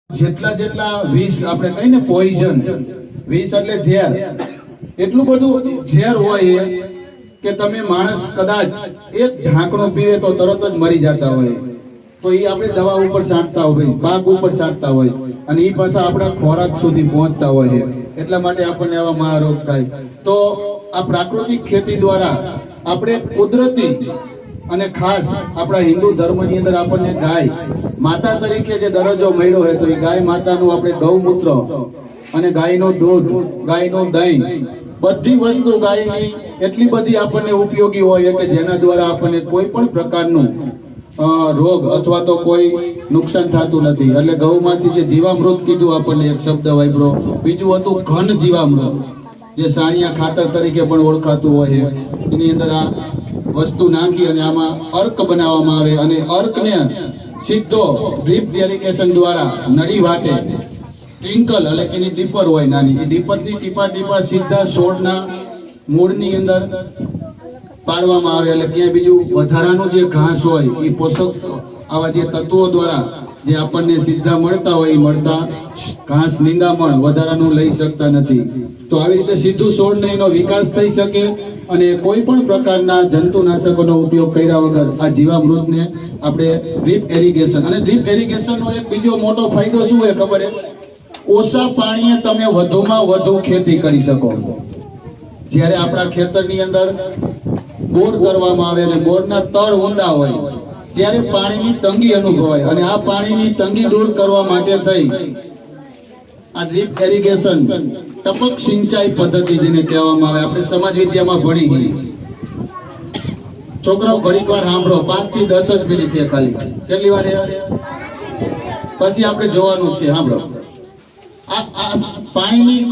જેટલા જેટલા વિષ આપણે કહીને પોઈઝન, વિષ એટલે ઝેર, એટલું બધું ઝેર હોય કે તમે માણસ કદાચ એક ઢાંકણું પીવે તો તરત જ મરી જતા હોય. તો એ આપણે દવા ઉપર છાંટતા હોય, પાક ઉપર છાંટતા હોય અને એ પાછા આપણા ખોરાક સુધી પહોંચતા હોય. એટલા માટે આપણને આવા મહારોગ થાય. તો આ પ્રાકૃતિક ખેતી દ્વારા આપણે કુદરતી અને ખાસ આપણા હિન્દુ ધર્મની અંદર આપણને ગાય માતા તરીકે જે દરજ્જો મળ્યો હોય, તો એ ગાય માતાનું આપણે ગૌમૂત્ર અને ગાયનું દૂધ, ગાયનું દહીં, બધી વસ્તુ ગાયની એટલી બધી આપણને ઉપયોગી હોય કે જેના દ્વારા આપણને કોઈ પણ પ્રકારનું રોગ અથવા તો કોઈ નુકસાન થતું નથી. એટલે ગૌમાંથી જે જીવામૃત કીધું આપણને એક શબ્દ વાપરો, બીજું હતું ઘન જીવામૃત, જે સાણિયા ખાતર તરીકે પણ ઓળખાતું હોય. એની અંદર આ વસ્તુ નાખી અને આમાં અર્ક બનાવવામાં આવે અને અર્કને સીધો ડ્રીપ ઇરિગેશન દ્વારા નળી વાટે ટ્વિંકલ એટલે કે એની ડીપર હોય નાની, એ ડીપરથી ટીપા ટીપા સીધા છોડના મૂળની અંદર પાડવામાં આવે. એટલે ક્યાંય બીજું વધારાનું જે ઘાસ હોય એ પોષક આવા જે તત્વો દ્વારા જે આપણને સીધા મળતા હોય એ મળતા ઘાસ નિંદામણ વધારાનું લઈ શકતા નથી. તો આવી રીતે સીધું છોડને એનો વિકાસ થઈ શકે અને કોઈ પણ પ્રકારના જંતુનાશકોનો ઉપયોગ કર્યા વગર આ જીવામૃતને આપણે ડ્રીપ ઇરિગેશન, અને ડ્રીપ ઇરિગેશનનો એક બીજો મોટો ફાયદો શું હોય ખબર છે? ઓછા પાણીએ તમે વધુમાં વધુ ખેતી કરી શકો. જ્યારે આપણા ખેતરની અંદર બોર કરવામાં આવે અને બોરના તળ ઊંડા હોય ત્યારે પાણીની તંગી અનુભવાય, અને આ પાણીની તંગી દૂર કરવા માટે થઈ આ ડ્રીપ ઇરિગેશન, ટપક સિંચાઈ પદ્ધતિ જેને કહેવામાં આવે, આપણે સમાજ વિદ્યામાં ભણી ગઈ. છોકરાઓ ઘડીક વાર સાંભળો, 5 થી 10 જ મિનિટ છે ખાલી. કેટલી વાર? પછી આપણે જોવાનું છે. સાંભળો, આ પાણીની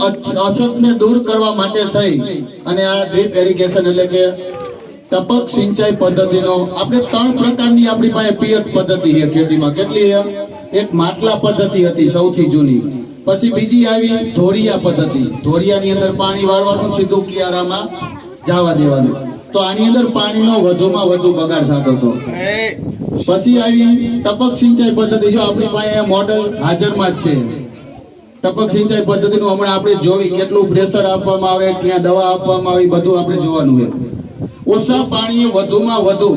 અછતને દૂર કરવા માટે થઈ અને આ ડ્રીપ ઇરિગેશન એટલે કે ટપક સિંચાઈ પદ્ધતિનો આપણે 3 પ્રકારની આપણી પાસે પિયત પદ્ધતિ છે ખેતીમાં. કેટલી છે? એક માટલા પદ્ધતિ હતી સૌથી જૂની, પછી બીજી આવી ધોરિયા પદ્ધતિ. ધોરિયાની અંદર પાણી વાળવાનું, સીધું કિયારામાં જવા દેવાનું. તો આની અંદર પાણીનો વધુમાં વધુ બગાડ થતો હતો. પછી આવી ટપક સિંચાઈ પદ્ધતિ. જો આપણી પાસે મોડલ હાજરમાં જ છે ટપક સિંચાઈ પદ્ધતિનું. હમણાં આપણે જોવી કેટલું પ્રેશર આપવામાં આવે, ક્યાં દવા આપવામાં આવે, બધું આપણે જોવાનું છે. ઓછા પાણીએ વધુમાં વધુ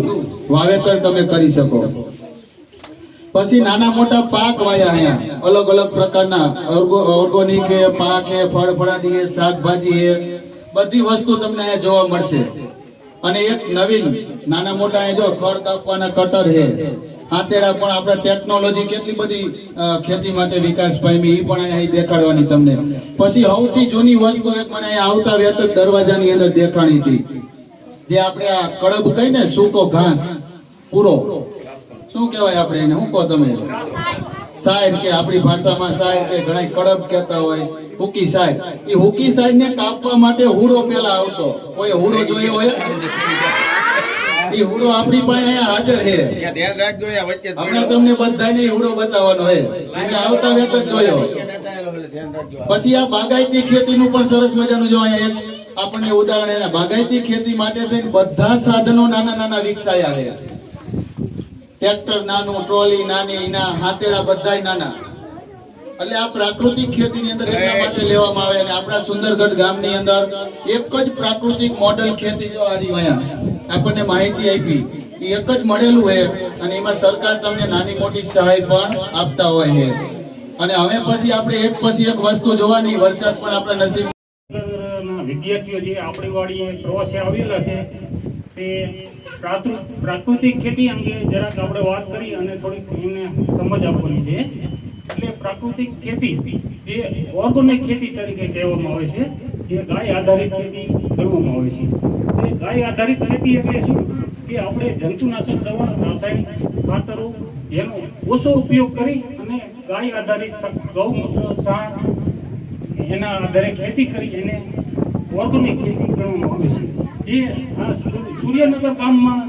વાવેતર તમે કરી શકો. પછી નાના મોટા પાક વાયા અહીંયા, અલગ અલગ પ્રકારના ઓર્ગોનિક હે, પાક હે, ફળફળાદી હે, શાકભાજી હે, બધી વસ્તુ તમને અહીંયા જોવા મળશે. અને એક નવીન નાના મોટા જો ખડ કાપવાના કટર હે, હાથેડા પણ આપણા ટેકનોલોજી કેટલી બધી ખેતી માટે વિકાસ પામી એ પણ અહીંયા દેખાડવાની તમને. પછી સૌથી જૂની વસ્તુ એક મને અહીંયા આવતા વેત દરવાજાની અંદર દેખાણી હતી, જે આપણે આ કડબ કહીને સૂકો ઘાસ પૂરો, શું કહેવાય આપણે એને? શું કહો તમે? સાયર કે આપણી ભાષામાં સાયર કે, ઘણા કડબ કહેતા હોય, હુકી સાયર. એ હુકી સાયર ને કાપવા માટે હુડો પેલા આવતો. કોઈ હુડો જોયો હોય? એ હુડો આપણી પાસે અહીંયા હાજર છે. હમણાં તમને બધાને હુડો બતાવવાનો છે, તમે આવતા વેત જ જોયો. પછી આ બાગાયતી ખેતીનું પણ સરસ મજાનું જો અહીંયા એક આપણને ઉદાહરણ એના બાગાયતી ખેતી માટે થઈને બધા સાધનો નાના નાના વિકસાયા છે. ટ્રેક્ટર નાનું, ટ્રોલી નાની, એના હાથેડા બધાય નાના. એટલે આ પ્રાકૃતિક ખેતીની અંદર એટલા માટે લેવામાં આવે. અને આપણા સુંદરગઢ ગામની અંદર એક જ પ્રાકૃતિક મોડેલ ખેતી જો આજી અહીંયા આપણને માહિતી આપી, એ એક જ મળેલું છે. અને એમાં સરકાર તમને નાની મોટી સહાય પણ આપતા હોય છે. અને હવે પછી આપણે એક પછી એક વસ્તુ જોવાની, વરસાદ પણ આપણા નસીબ. વિદ્યાર્થીઓ જે આપણી વાડીએ પ્રવાસે આવેલા છે તે પ્રાકૃતિક ખેતી અંગે જરાક આપણે વાત કરી અને થોડીક એમને સમજ આપવાની છે. એટલે પ્રાકૃતિક ખેતી જે ઓર્ગેનિક ખેતી તરીકે કહેવામાં આવે છે, જે ગાય આધારિત ખેતી કરવામાં આવે છે. એ ગાય આધારિત ખેતી એટલે શું કે આપણે જંતુનાશક દવા, રાસાયણિક ખાતરો એનો ઓછો ઉપયોગ કરી અને ગાય આધારિત ગૌમૂત્ર, છાણ એના આધારે ખેતી કરી એને ઓર્ગેનિક ખેતી કરવામાં આવે છે. જે આ સૂર્યનગર ગામમાં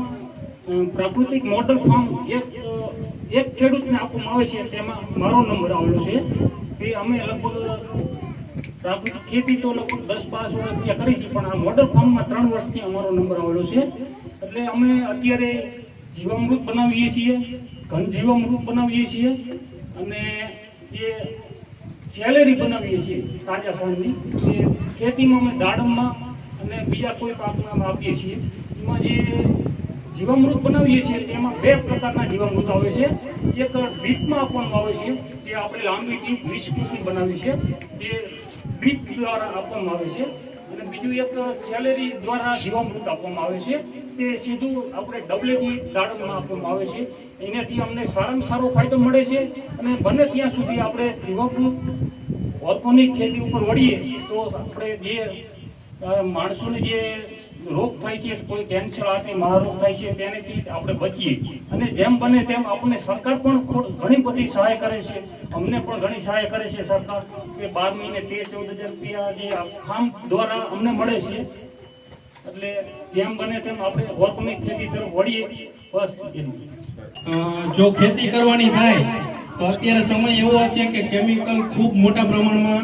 પ્રાકૃતિક મોડલ ફાર્મ એક ખેડૂતને આપવામાં આવે છે, તેમાં મારો નંબર આવેલો છે. તે અમે લગભગ પ્રાકૃતિક ખેતી તો લગભગ 10-12 વર્ષ ત્યાં કરી છે, પણ આ મોડલ ફાર્મમાં 3 વર્ષથી અમારો નંબર આવેલો છે. એટલે અમે અત્યારે જીવામૃત બનાવીએ છીએ, ઘન જીવામૃત બનાવીએ છીએ અને એ સેલેરી બનાવીએ છીએ તાજા છાણની. એ ખેતીમાં અમે દાડમમાં અને બીજા કોઈ પાકમાં આપીએ છીએ. એમાં જે જીવામૃત બનાવીએ છીએ તેમાં 2 પ્રકારના જીવામૃત આવે છે. એક ડ્રીપમાં આપવામાં આવે છે, જે આપણે લાંબી ડ્રીપ 20 ફૂટની બનાવી છે, જે ડ્રીપ દ્વારા આપવામાં આવે છે. અને બીજું એક સેલેરી દ્વારા જીવામૃત આપવામાં આવે છે, તે સીધું આપણે ડબલેથી દાડમમાં આપવામાં આવે છે. એનાથી અમને સારામાં સારો ફાયદો મળે છે. અને બને ત્યાં સુધી આપણે જીવામૃત ઓર્ગોનિક ખેતી ઉપર વળીએ તો આપણે જે માણસોને જે રોગ થાય છે, કોઈ કેન્સર આથી મહારોગ થાય છે, તેનાથી આપણે બચીએ. અને જેમ બને તેમ આપણને સરકાર પણ ઘણી બધી સહાય કરે છે. અમને પણ ઘણી સહાય કરે છે સરકાર, કે 12 મહિને 13-14 હજાર રૂપિયા જે ફાર્મ દ્વારા અમને મળે છે. એટલે જેમ બને તેમ આપણે ઓર્ગોનિક ખેતી તરફ વળીએ. બસ એટલું. જો ખેતી કરવાની થાય તો અત્યારે સમય એવો છે કે કેમિકલ ખૂબ મોટા પ્રમાણમાં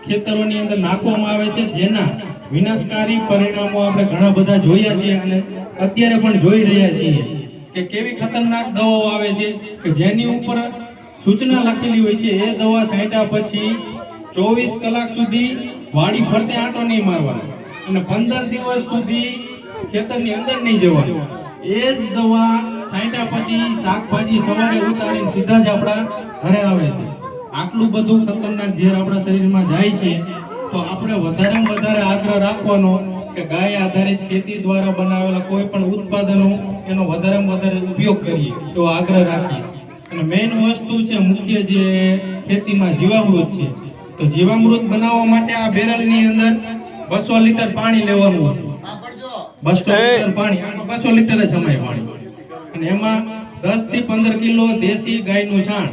ખેતરોની અંદર નાખવામાં આવે છે, જેના વિનાશકારી પરિણામો આપણે ઘણા બધા જોયા છીએ અને અત્યારે પણ જોઈ રહ્યા છીએ કે કેવી ખતરનાક દવાઓ આવે છે કે જેની ઉપર સૂચના લખેલી હોય છે, એ દવા છાંટ્યા પછી 24 કલાક સુધી વાડી ફરતે આંટો નહીં મારવાનો અને 15 દિવસ સુધી ખેતરની અંદર નહીં જવાનું. એ જ દવા છાંટ્યા પછી શાકભાજી સવારે ઉતારીને સીધા જ આપણા ઘરે આવે છે. આટલું બધું ખતરનાક ઝેર આપણા શરીરમાં જાય છે, તો આપણે વધારેમાં વધારે આગ્રહ રાખવાનો કે ગાય આધારિત ખેતી દ્વારા બનાવેલા કોઈ પણ ઉત્પાદનો એનો વધારેમાં વધારે ઉપયોગ કરીએ, એવો આગ્રહ રાખીએ. અને મેઇન વસ્તુ છે મુખ્ય જે ખેતીમાં જીવામૃત છે, તો જીવામૃત બનાવવા માટે આ બેરલની અંદર 200 લીટર પાણી લેવાનું છે. 200 લીટર પાણી, 200 લીટર જ સમાય પાણી. અને એમાં 10 થી 15 કિલો દેશી ગાયનું છાણ.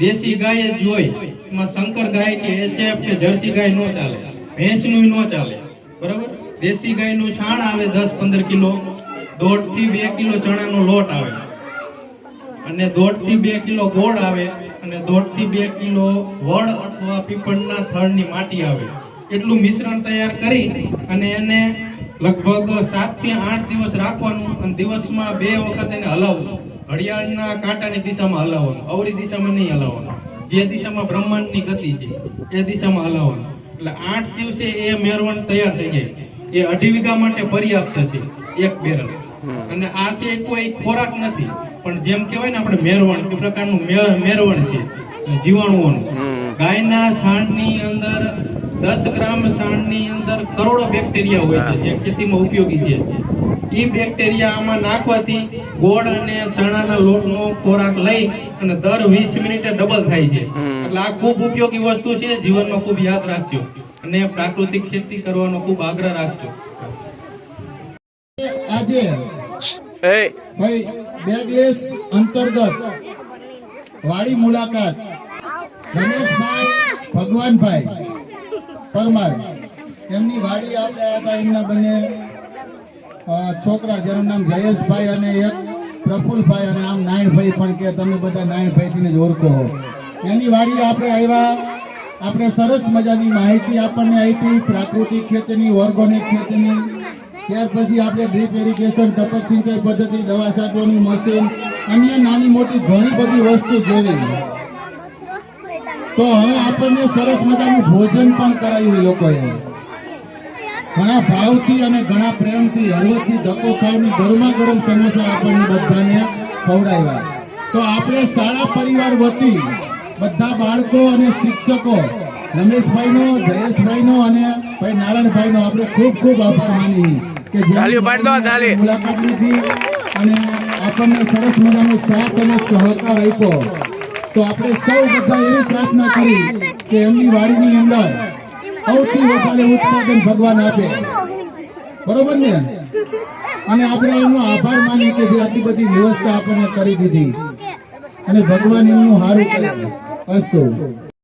દેશી ગાય જ જોઈ, એમાં શંકર ગાય કે HF કે જર્સી ગાય નો ચાલે, ભેંસનું નો ચાલે, બરાબર. દેશી ગાયનું છાણ આવે 10-15 કિલો, 1.5 થી 2 કિલો ચણાનો લોટ આવે, અને 1.5 થી 2 કિલો ગોળ આવે, અને 1.5 થી 2 કિલો વડ અથવા પીપળના થડની માટી આવે. એટલું મિશ્રણ તૈયાર કરી અને એને લગભગ 7 થી 8 દિવસ રાખવાનું. અને દિવસમાં 2 વખત એને હલાવવું. ઘડિયાળના કાંટાની દિશામાં હલાવવાનું, અવળી દિશામાં નહીં હલાવવાનું. જે દિશામાં બ્રહ્માંડની ગતિ છે એ દિશામાં હલાવવાનું. એટલે 8 દિવસે એ મેરવણ તૈયાર થઈ જાય. એ 2.5 વીઘા માટે પર્યાપ્ત છે એક બેરલ. અને આ છે કોઈ ખોરાક નથી, પણ જેમ કહેવાય ને આપણે મેરવણ, એ પ્રકારનું મેરવણ છે જીવાણુઓનું. ગાયના છાણની અંદર 10 ગ્રામ છાણની અંદર કરોડો બેક્ટેરિયા હોય છે, જે ખેતીમાં ઉપયોગી છે. એ બેક્ટેરિયા આમાં નાખવાથી ગોળ અને ચણાના લોટનો ખોરાક લઈ અને દર 20 મિનિટે ડબલ થાય છે. એટલે આ ખૂબ ઉપયોગી વસ્તુ છે, જીવનમાં ખૂબ યાદ રાખજો અને પ્રાકૃતિક ખેતી કરવાનો ખૂબ આગ્રહ રાખજો. આજે ભાઈ બેગલેસ અંતર્ગત વાડી મુલાકાત રમેશભાઈ ભગવાનભાઈ પરમાર, એમની વાડી આપણે આવ્યા હતા. એમના બંને છોકરા, જેનું નામ જયેશભાઈ અને એક પ્રફુલભાઈ, અને આમ નાયણભાઈ પણ કે તમે બધા નાયણભાઈથી જ ઓળખો હો. એની વાડી આપણે આવ્યા. આપણે સરસ મજાની માહિતી આપણને આપી પ્રાકૃતિક ખેતીની, ઓર્ગોનિક ખેતીની. ત્યાર પછી આપણે ડ્રીપ ઇરિગેશન, ટપક સિંચાઈ પદ્ધતિ, દવા છાંટવાની મશીન, અન્ય નાની મોટી ઘણી બધી વસ્તુ જેવી. તો હવે આપણને સરસ મજાનું ભોજન પણ કરાયું એ લોકોએ. ઘણા ભાવથી અને ઘણા પ્રેમથી, હળવદથી ધક્કો ખાઈને ગરમા ગરમ સમોસા આપણને બધાને ખવડાવ્યા. તો આપણે શાળા પરિવાર વતી બધા બાળકો અને શિક્ષકો રમેશભાઈનો, જયેશભાઈનો અને ભાઈ નારાયણભાઈનો આપણે ખૂબ ખૂબ આભાર માની કે મુલાકાત લીધી અને આપણને સરસ મજાનો સાથ અને સહકાર આપ્યો. તો આપણે સૌ બધા એવી પ્રાર્થના કરી કે એમની વાડીની અંદર સૌથી વધારે ઉત્પાદન ભગવાન આપે, બરોબર ને? અને આપણે એનો આભાર માનીએ કે જે આટલી બધી વ્યવસ્થા આપણને કરી દીધી અને ભગવાન એમનું સારું કરે. અસ્તુ.